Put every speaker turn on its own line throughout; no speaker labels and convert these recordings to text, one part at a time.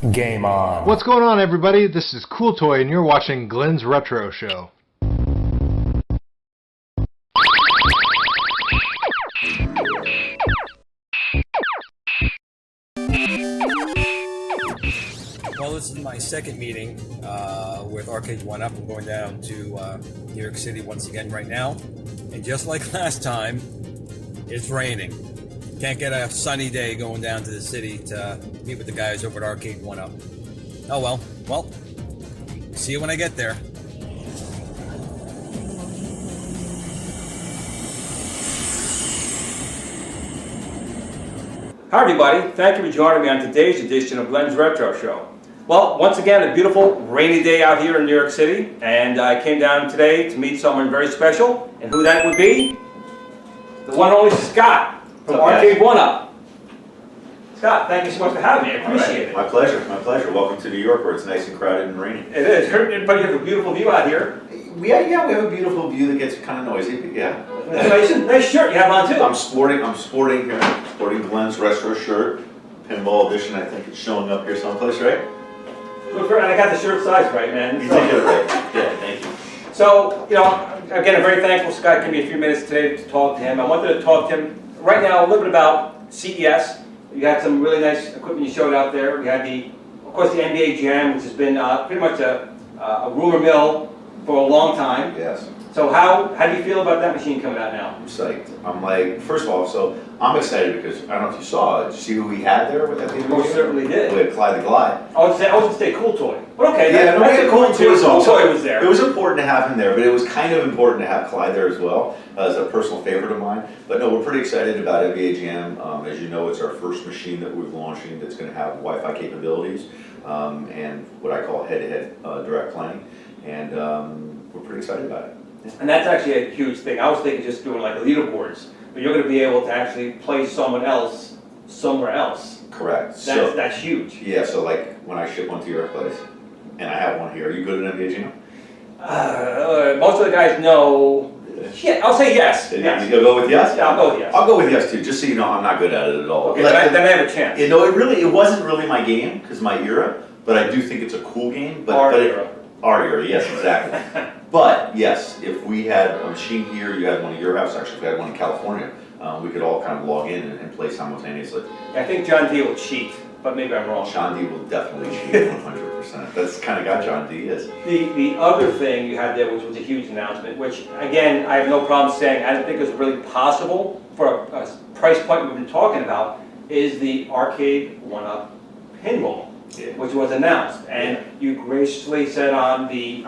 Game on.
What's going on, everybody? This is Cool Toy, and you're watching Glen's Retro Show.
Well, this is my second meeting with Arcade1UP. I'm going down to New York City once again right now. And just like last time, it's raining. Can't get a sunny day going down to the city to meet with the guys over at Arcade1UP. Oh well. Well, see you when I get there. Hi everybody, thank you for joining me on today's edition of Glen's Retro Show. Well, once again, a beautiful rainy day out here in New York City, and I came down today to meet someone very special, and who that would be? The one and only Scott from Arcade1UP. Scott, thank you so much for having me. I appreciate it.
My pleasure, my pleasure. Welcome to New York where it's nice and crowded and rainy.
It is. But you have a beautiful view out here.
We have a beautiful view that gets kind of noisy, but yeah.
Nice shirt you have on too.
I'm sporting Glen's retro shirt, Pinball edition. I think it's showing up here someplace, right?
Good for, and I got the shirt size right, man.
You did it right. Yeah, thank you.
So, again, I'm very thankful Scott gave me a few minutes today to talk to him. I wanted to talk to him right now a little bit about CES. You had some really nice equipment you showed out there. We had of course, the NBA Jam, which has been pretty much a rumor mill for a long time.
Yes.
So how do you feel about that machine coming out now?
I'm psyched. I'm like, first of all, so I'm excited because I don't know if you saw it. Did you see who we had there with that?
Most certainly did.
We had Clyde the Glide.
I was going to say Cool Toy. But okay,
Yeah, no, we had Cool Toy
Cool Toy was there.
It was important to have him there, but it was kind of important to have Clyde there as well, as a personal favorite of mine. But no, we're pretty excited about NBA Jam. As you know, it's our first machine that we're launching that's going to have Wi-Fi capabilities and what I call head-to-head direct playing. And we're pretty excited about it.
And that's actually a huge thing. I was thinking just doing like leaderboards, but you're going to be able to actually play someone else somewhere else.
Correct.
That's huge.
Yeah, so like when I ship one to your place, and I have one here, are you good at NBA Jam?
Most of the guys know. Yeah, I'll say yes.
Yes. You'll go with yes?
Yeah, I'll go with yes.
I'll go with yes too, just so you know I'm not good at it at all.
Okay, then I have a chance.
It wasn't really my game, because my era, but I do think it's a cool game.
Our era.
Our era, yes, exactly. But yes, if we had a machine here, you had one at your house, actually, if we had one in California, we could all kind of log in and play simultaneously.
I think John D will cheat, but maybe I'm wrong.
John D will definitely cheat 100%. That's the kind of guy John D is.
The other thing you had there, which was a huge announcement, which again, I have no problem saying, I don't think it was really possible for a price point we've been talking about, is the Arcade1UP Pinball.
Yeah.
Which was announced, and you graciously said on the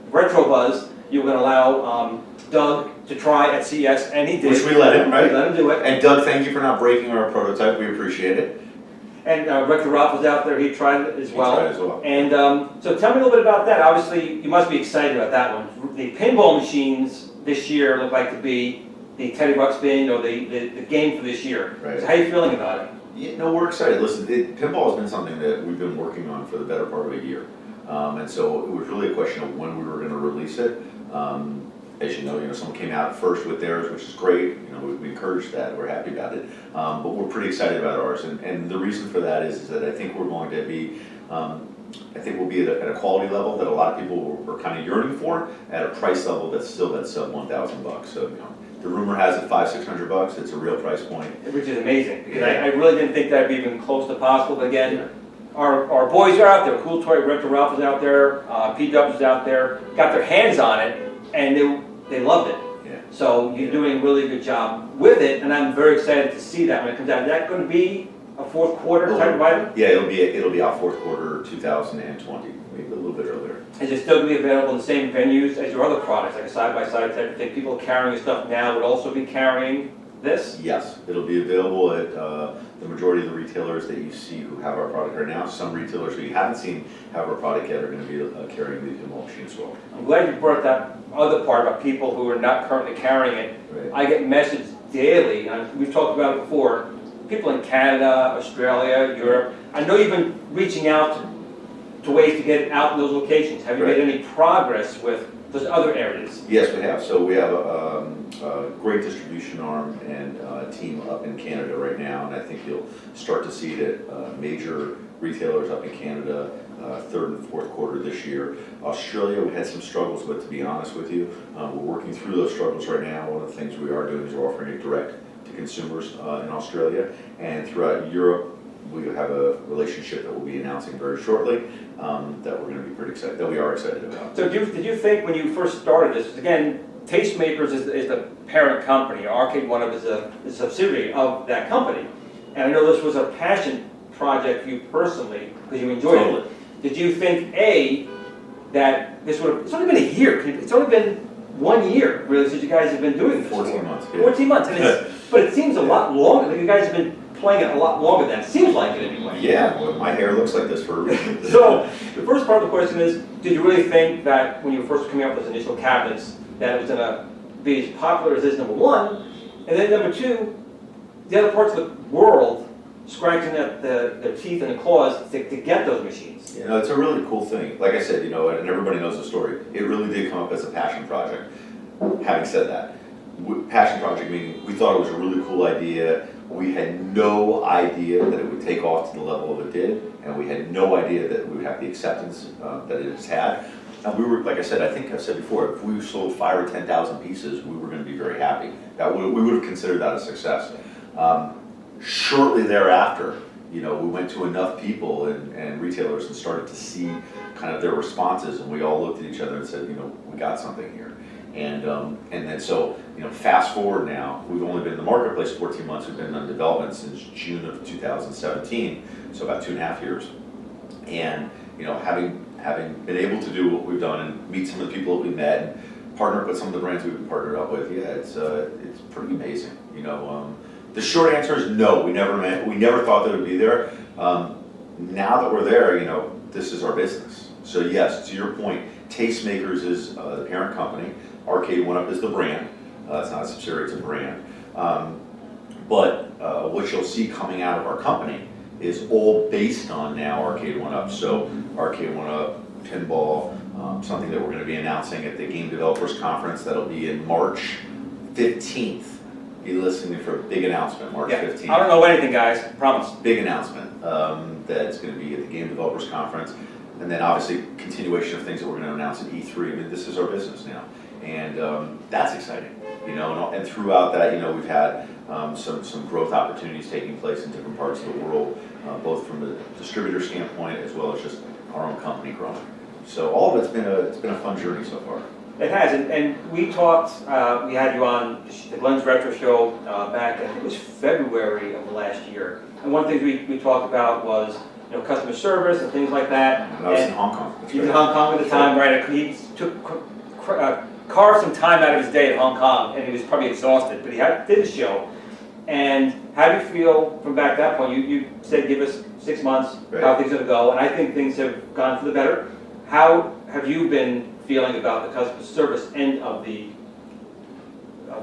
Retro Buzz you were going to allow Doug to try at CES, and he did.
Which we let him, right?
We let him do it.
And Doug, thank you for not breaking our prototype. We appreciate it.
And Rector Roth was out there. He tried it as well.
He tried it as well.
And so tell me a little bit about that. Obviously, you must be excited about that one. The pinball machines this year look like to be the Teddy Ruxpin or the game for this year.
Right.
So how are you feeling about it?
Yeah, no, we're excited. Listen, pinball has been something that we've been working on for the better part of a year. And so it was really a question of when we were going to release it. As you know, someone came out first with theirs, which is great. We encourage that. We're happy about it. But we're pretty excited about ours. And the reason for that is that I think we're going to be, we'll be at a quality level that a lot of people are kind of yearning for, at a price level that's still that sub $1,000. So, the rumor has it $500-600. It's a real price point,
which is amazing, because I really didn't think that'd be even close to possible. But again, our boys are out there. Cool Toy, Retro Ralph is out there, P-Dubs is out there, got their hands on it, and they loved it.
Yeah.
So you're doing a really good job with it, and I'm very excited to see that when it comes out. Is that going to be a fourth quarter type of item?
Yeah, it'll be our fourth quarter 2020, maybe a little bit earlier.
Is it still going to be available in the same venues as your other products, like a side-by-side type of thing? People carrying stuff now would also be carrying this?
Yes, it'll be available at the majority of the retailers that you see who have our product right now. Some retailers who you haven't seen have our product yet are going to be carrying the pinball machine as well.
I'm glad you brought that other part about people who are not currently carrying it.
Right.
I get messages daily, and we've talked about it before, people in Canada, Australia, Europe. I know you've been reaching out to ways to get it out in those locations. Have you made any progress with those other areas?
Yes, we have. So we have a great distribution arm and team up in Canada right now, and I think you'll start to see it at major retailers up in Canada, third and fourth quarter this year. Australia, we had some struggles, but to be honest with you, we're working through those struggles right now. One of the things we are doing is we're offering it direct to consumers in Australia, and throughout Europe, we have a relationship that we'll be announcing very shortly that we're going to be pretty excited, that we are excited about.
So did you think when you first started this, again, Tastemakers is the parent company, Arcade1UP is a subsidiary of that company, and I know this was a passion project for you personally, because you enjoyed it. Did you think, A, that this would have, it's only been a year, it's only been 1 year, really, since you guys have been doing this?
14 months. Yeah.
14 months, and but it seems a lot longer, like you guys have been playing it a lot longer than it seems like it anyway.
Yeah, well, my hair looks like this for a reason.
So, the first part of the question is, did you really think that when you were first coming up with those initial cabinets, that it was going to be as popular as this, number one, and then number two, the other parts of the world scratching at their teeth and the claws to get those machines?
You know, it's a really cool thing. Like I said, you know, and everybody knows the story. It really did come up as a passion project. Having said that, passion project meaning we thought it was a really cool idea. We had no idea that it would take off to the level that it did, and we had no idea that we would have the acceptance that it has had. And we were, like I said, I think I've said before, if we sold 5,000 or 10,000 pieces, we were going to be very happy. We would have considered that a success. Shortly thereafter, you know, we went to enough people and retailers and started to see kind of their responses, and we all looked at each other and said, you know, we got something here. And then so, you know, fast forward now, we've only been in the marketplace 14 months, we've been in development since June of 2017, so about 2.5 years. And, you know, having been able to do what we've done and meet some of the people that we met and partner up with some of the brands we've partnered up with, yeah, it's pretty amazing. You know, the short answer is no, we never thought that it would be there. Now that we're there, you know, this is our business. So yes, to your point, Tastemakers is the parent company. Arcade1UP is the brand. It's not a subsidiary, it's a brand. But what you'll see coming out of our company is all based on now Arcade1UP. So Arcade1UP, Pinball, something that we're going to be announcing at the Game Developers Conference that'll be in March 15th. Be listening for a big announcement, March 15th.
I don't know anything, guys, I promise.
Big announcement that's going to be at the Game Developers Conference. And then obviously continuation of things that we're going to announce at E3. I mean, this is our business now. And that's exciting, you know, and throughout that, you know, we've had some growth opportunities taking place in different parts of the world, both from a distributor standpoint as well as just our own company growing. So all of it's been a fun journey so far.
It has, and we talked, we had you on the Glen's Retro Show back, I think it was February of last year. And one of the things we talked about was, you know, customer service and things like that.
And I was in Hong Kong.
He was in Hong Kong at the time, right? He carved some time out of his day at Hong Kong, and he was probably exhausted, but he did his show. And how do you feel from back at that point? You said give us 6 months,
right,
how things are going to go, and I think things have gone for the better. How have you been feeling about the customer service end of the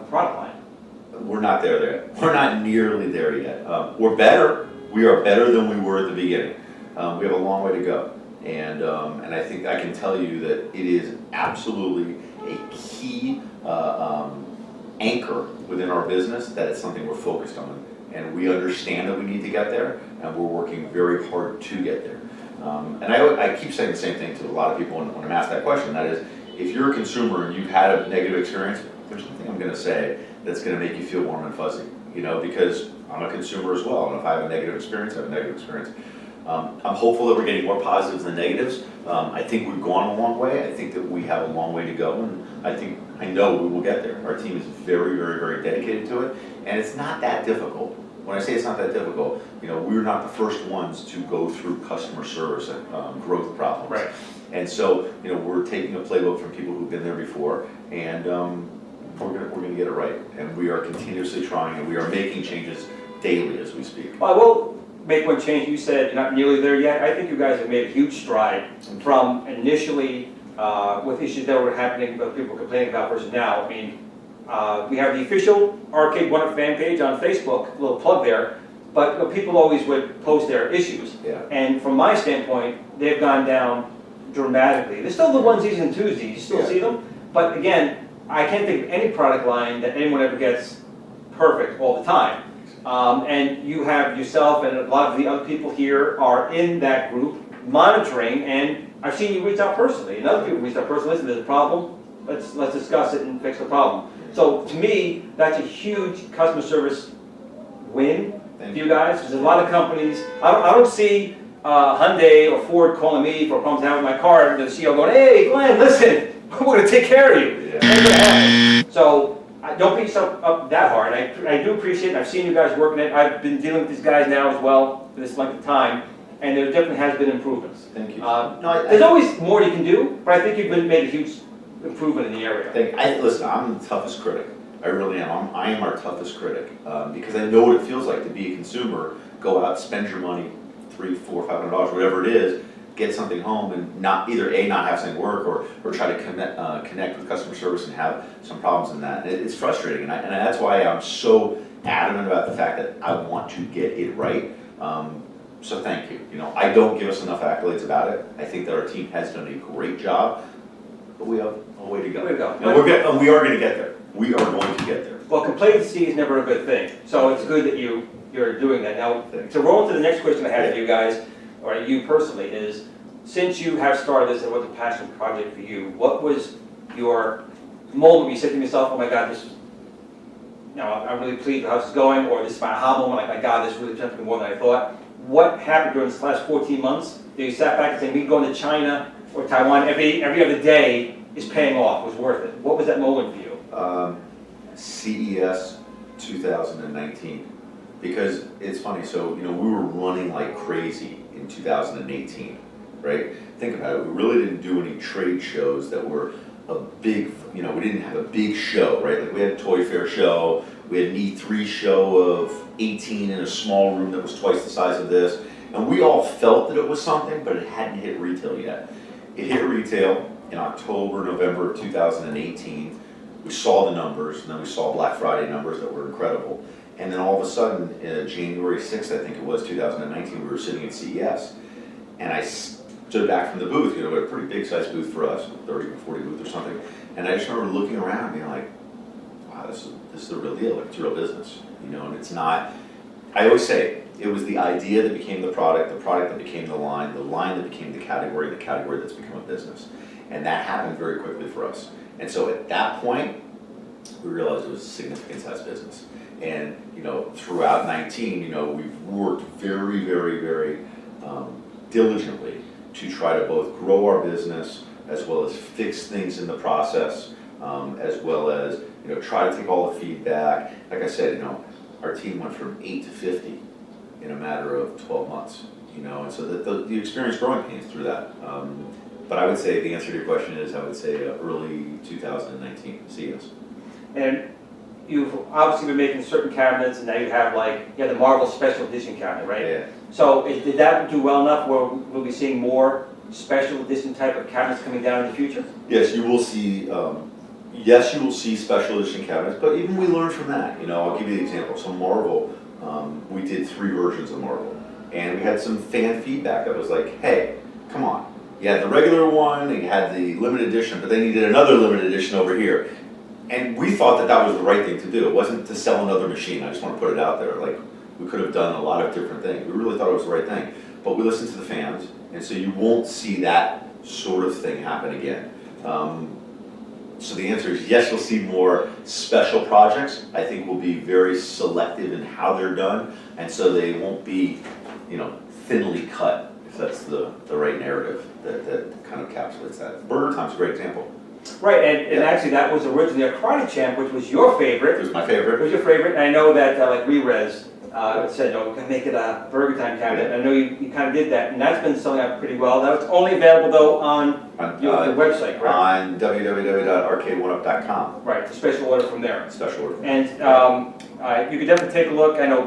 product line?
We're not there yet. We're not nearly there yet. We're better. We are better than we were at the beginning. We have a long way to go. And I think I can tell you that it is absolutely a key anchor within our business, that it's something we're focused on. And we understand that we need to get there, and we're working very hard to get there. And I keep saying the same thing to a lot of people when I'm asked that question. That is, if you're a consumer and you've had a negative experience, there's nothing I'm going to say that's going to make you feel warm and fuzzy. You know, because I'm a consumer as well, and if I have a negative experience, I have a negative experience. I'm hopeful that we're getting more positives than negatives. I think we've gone a long way. I think that we have a long way to go, and I know we will get there. Our team is very, very, very dedicated to it, and it's not that difficult. When I say it's not that difficult, you know, we're not the first ones to go through customer service and growth problems.
Right.
And so, you know, we're taking a playbook from people who've been there before, and we're gonna get it right. And we are continuously trying, and we are making changes daily as we speak.
Well, I will make one change. You said you're not nearly there yet. I think you guys have made a huge stride from initially with issues that were happening, but people complaining about versus now. I mean, we have the official Arcade1UP fan page on Facebook, a little plug there, but you know, people always would post their issues.
Yeah.
And from my standpoint, they've gone down dramatically. There's still the onesies and twosies, you still see them, but again, I can't think of any product line that anyone ever gets perfect all the time. And you have yourself and a lot of the other people here are in that group monitoring, and I've seen you reach out personally, and other people reach out personally, listen, there's a problem, let's discuss it and fix the problem. So to me, that's a huge customer service win for you guys, because there's a lot of companies, I don't see Hyundai or Ford calling me for problems I have with my car, and the CEO going, hey, Glenn, listen, we're going to take care of you.
Yeah.
So don't beat yourself up that hard. I do appreciate it. I've seen you guys working it. I've been dealing with these guys now as well for this length of time, and there definitely has been improvements.
Thank you.
There's always more you can do, but I think you've made a huge improvement in the area.
Listen, I'm the toughest critic. I really am. I am our toughest critic because I know what it feels like to be a consumer, go out, spend your money, $300, $400, $500, whatever it is, get something home and not either not have something work or try to connect with customer service and have some problems in that. And it's frustrating, and that's why I'm so adamant about the fact that I want to get it right. So thank you. I don't give us enough accolades about it. I think that our team has done a great job, but we have a way to go. And we are going to get there. We are going to get there.
Well, complacency is never a good thing, so it's good that you're doing that. Now, to roll into the next question I have for you guys, or you personally, is since you have started this and it was a passion project for you, what was your moment where you said to yourself, oh my God, I'm really pleased with how this is going, or this is my aha moment, like, my God, this really turned to me more than I thought. What happened during this last 14 months that you sat back and said, me going to China or Taiwan every other day is paying off, was worth it? What was that moment for you?
CES 2019. Because it's funny, so we were running like crazy in 2018, right? Think about it, we really didn't do any trade shows that were a big, we didn't have a big show, right? Like we had a Toy Fair show, we had an E3 show of 18 in a small room that was twice the size of this, and we all felt that it was something, but it hadn't hit retail yet. It hit retail in October, November of 2018. We saw the numbers, and then we saw Black Friday numbers that were incredible. And then all of a sudden, January 6th, I think it was, 2019, we were sitting at CES, and I stood back from the booth, we had a pretty big size booth for us, 30 or 40 booth or something, and I just remember looking around and being like, wow, this is the real deal, it's real business, and it's not, I always say, it was the idea that became the product that became the line that became the category that's become a business. And that happened very quickly for us. And so at that point, we realized it was a significant size business. And throughout 19, we've worked very, very, very diligently to try to both grow our business as well as fix things in the process, as well as try to take all the feedback. Like I said, our team went from 8 to 50 in a matter of 12 months. And so the experience growing pains through that. But I would say the answer to your question is I would say early 2019 CES. And
you've obviously been making certain cabinets, and now you have the Marvel Special Edition cabinet, right?
Yeah.
So did that do well enough where we'll be seeing more special edition type of cabinets coming down in the future?
Yes, you will see. Yes, you will see special edition cabinets, but even we learned from that. I'll give you the example. So Marvel, we did 3 versions of Marvel, and we had some fan feedback that was like, "Hey, come on! You had the regular one, and you had the limited edition, but then you did another limited edition over here." And we thought that was the right thing to do. It wasn't to sell another machine. I just want to put it out there. Like, we could have done a lot of different things. We really thought it was the right thing. But we listened to the fans, and so you won't see that sort of thing happen again. So the answer is yes, you'll see more special projects. I think we'll be very selective in how they're done, and so they won't be, thinly cut, if that's the right narrative that kind of encapsulates that. BurgerTime's a great example.
Right, and actually that was originally a Karate Champ, which was your favorite.
It was my favorite.
It was your favorite, and I know that Re-Res said, no, we can make it a BurgerTime cabinet. Yeah. I know you kind of did that, and that's been selling out pretty well. That's only available though on your website, right?
On www.arcade1up.com.
Right, the special order from there.
Special order.
And you could definitely take a look. I know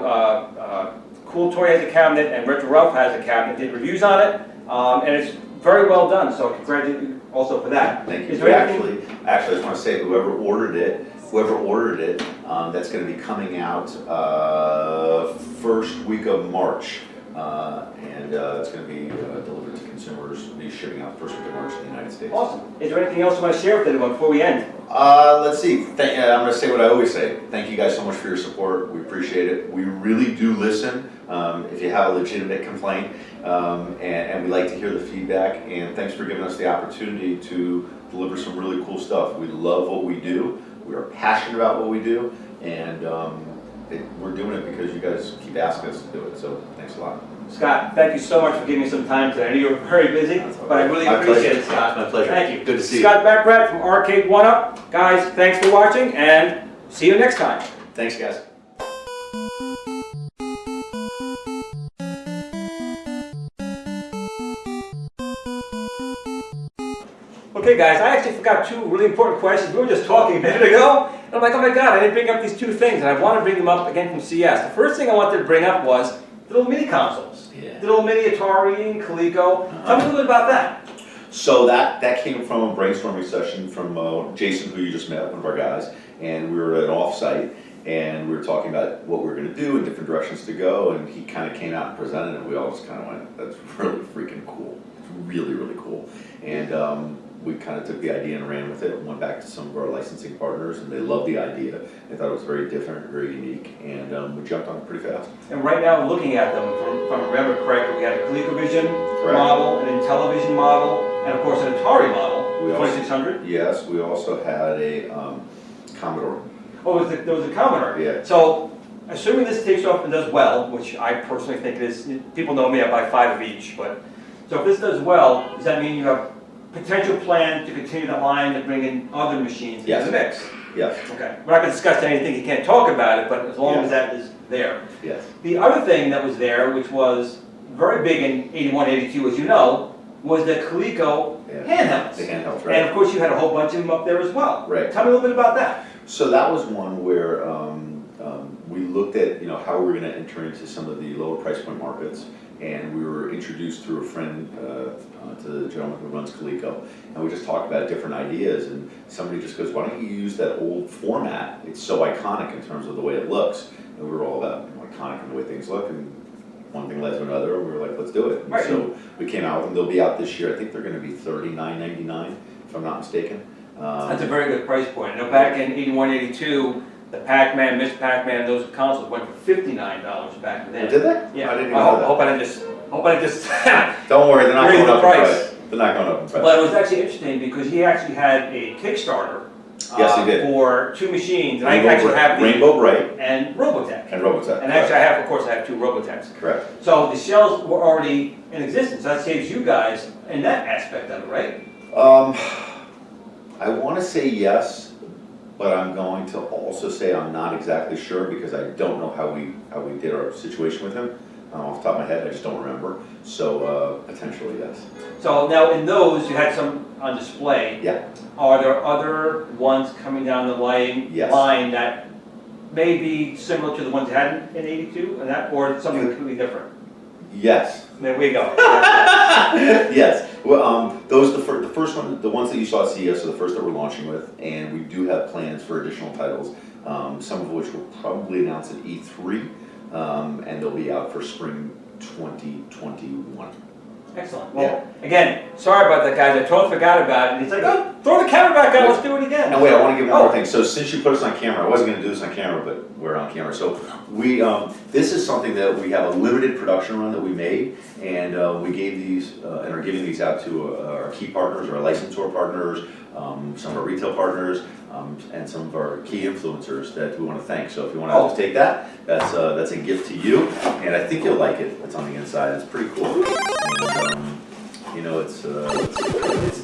Cool Toy has a cabinet, and Retro Ralph has a cabinet. Did reviews on it, and it's very well done. So congratulations also for that.
Thank you. Actually, I just want to say whoever ordered it, that's going to be coming out first week of March, and it's going to be delivered to consumers. We shipping out the first week of March in the United States.
Awesome. Is there anything else you want to share with anyone before we end?
Let's see. I'm going to say what I always say. Thank you guys so much for your support. We appreciate it. We really do listen. If you have a legitimate complaint, and we like to hear the feedback. And thanks for giving us the opportunity to deliver some really cool stuff. We love what we do. We are passionate about what we do, and we're doing it because you guys keep asking us to do it. So thanks a lot.
Scott, thank you so much for giving me some time today. I know you're very busy, but I really appreciate it, Scott.
My pleasure.
Thank you.
Good to see you.
Scott Bachrach from Arcade1UP. Guys, thanks for watching, and see you next time.
Thanks, guys.
Okay, guys, I actually forgot two really important questions. We were just talking a minute ago, and I'm like, oh my God, I didn't bring up these two things, and I want to bring them up again from CS. The first thing I wanted to bring up was the little mini consoles.
Yeah.
The little mini Atari and Coleco. Tell me a little bit about that.
So that came from a brainstorming session from Jason, who you just met, one of our guys, and we were at an off-site, and we were talking about what we were going to do and different directions to go, and he kind of came out and presented it. We all just kind of went, that's really freaking cool. It's really, really cool. And we kind of took the idea and ran with it and went back to some of our licensing partners, and they loved the idea. They thought it was very different, very unique, and we jumped on it pretty fast.
And right now, looking at them, if I remember correctly, we had a ColecoVision model, an Intellivision model, and of course an Atari model, 2600.
Yes, we also had a Commodore.
Oh, there was a Commodore.
Yeah.
So, assuming this takes off and does well, which I personally think it is, people know me, I buy 5 of each, but, so if this does well, does that mean you have potential plan to continue the line to bring in other machines into the mix?
Yes.
Okay. We're not going to discuss anything, you can't talk about it, but as long as that is there.
Yes.
The other thing that was there, which was very big in 81, 82, as you know, was the Coleco handhelds.
The handhelds, right.
And of course you had a whole bunch of them up there as well.
Right.
Tell me a little bit about that.
So that was one where we looked at how we were going to enter into some of the lower price point markets, and we were introduced through a friend to the gentleman who runs Coleco, and we just talked about different ideas, and somebody just goes, why don't you use that old format? It's so iconic in terms of the way it looks, and we were all about iconic in the way things look, and one thing led to another, and we were like, let's do it.
Right.
So we came out with them. They'll be out this year. I think they're going to be $39.99, if I'm not mistaken.
That's a very good price point. I know back in 81, 82, the Pac-Man, Miss Pac-Man, those consoles went for $59 back then.
Did they?
Yeah.
I didn't even know that.
Hope I didn't just
Don't worry, they're not
raise
going
the
up
price.
in price. They're not going up in price.
But it was actually interesting because he actually had a Kickstarter
Yes, he did.
for 2 machines. And
Rainbow
I actually have the
Rainbow Bright
and Robotech.
and Robotech.
And actually I have, of course, I have 2 Robotechs.
Correct.
So the shells were already in existence. That saves you guys in that aspect of it, right?
I want to say yes, but I'm going to also say I'm not exactly sure because I don't know how we did our situation with him. Off the top of my head, I just don't remember. So potentially yes.
So now in those, you had some on display.
Yeah.
Are there other ones coming down the line that may be similar to the ones you had in 82, and that, or something completely different?
Yes.
There we go.
Yes. Well, those the first one, the ones that you saw at CES are the first that we're launching with, and we do have plans for additional titles. Some of which we'll probably announce at E3, and they'll be out for spring 2021.
Excellent. Well, again, sorry about that, guys. I totally forgot about it. And he's like, oh, throw the camera back on. Let's do it again.
And wait, I want to give one more thing. So since you put us on camera, I wasn't going to do this on camera, but we're on camera. So we, this is something that we have a limited production run that we made, and we gave these and are giving these out to our key partners, our licensor partners, some of our retail partners, and some of our key influencers that we want to thank. So if you want to just take that, that's a gift to you, and I think you'll like it. It's on the inside. It's pretty cool. And, it's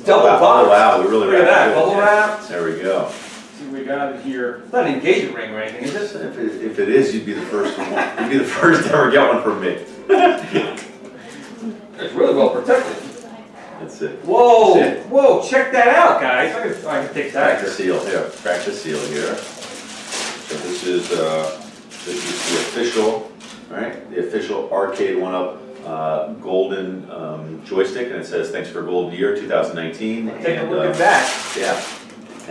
double box.
Oh wow, we really
look at that. Bubble wrap.
There we go.
See what we got it here. It's not an engagement ring or anything, is this?
If it is, you'd be the first one. You'd be the first to ever get one from me.
It's really well protected.
That's it.
Whoa!
That's it.
Whoa! Check that out, guys. I can take that.
Crack the seal here. Crack the seal here. So this is the official, right? The official Arcade1UP golden joystick, and it says thanks for golden year 2019.
Take a look at that.
Yeah.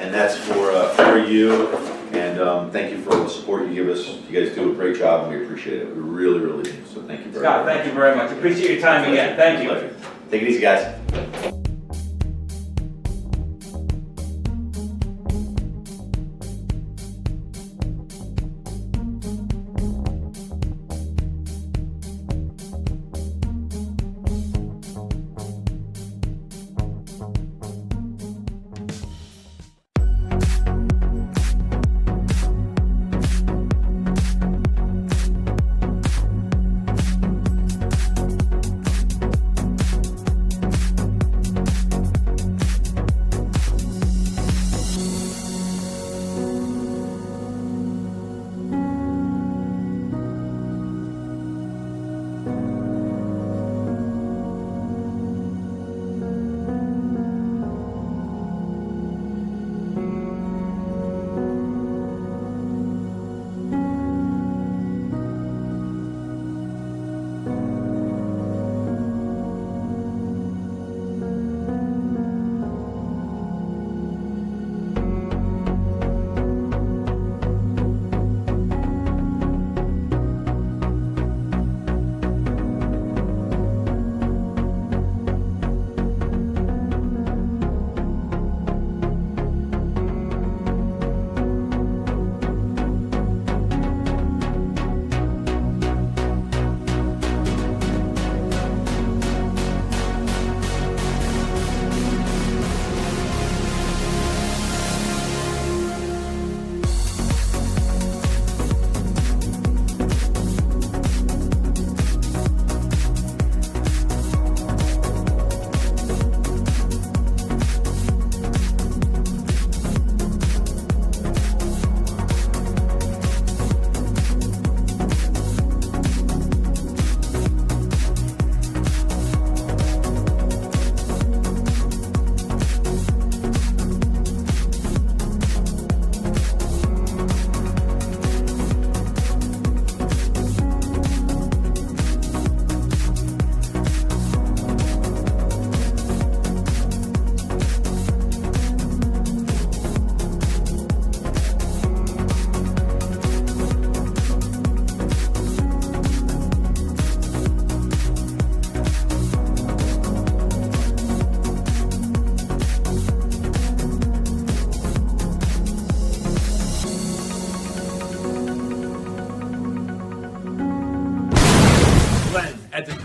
And that's for you, and thank you for all the support you give us. You guys do a great job, and we appreciate it. We really, really do. So thank you very much.
Scott, thank you very much. Appreciate your time again. Thank you.
Pleasure. Take it easy, guys.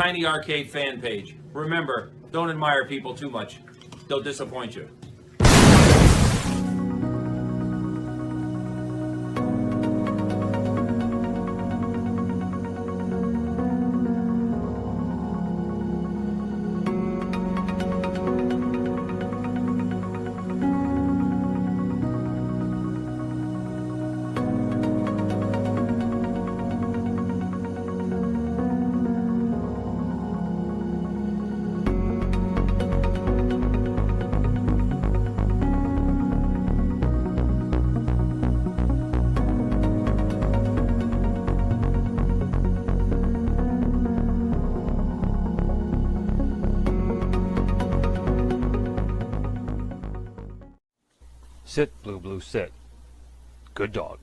Tiny Arcade fan page. Remember, don't admire people too much. They'll disappoint you.
Sit, Blue Blue, sit. Good dog.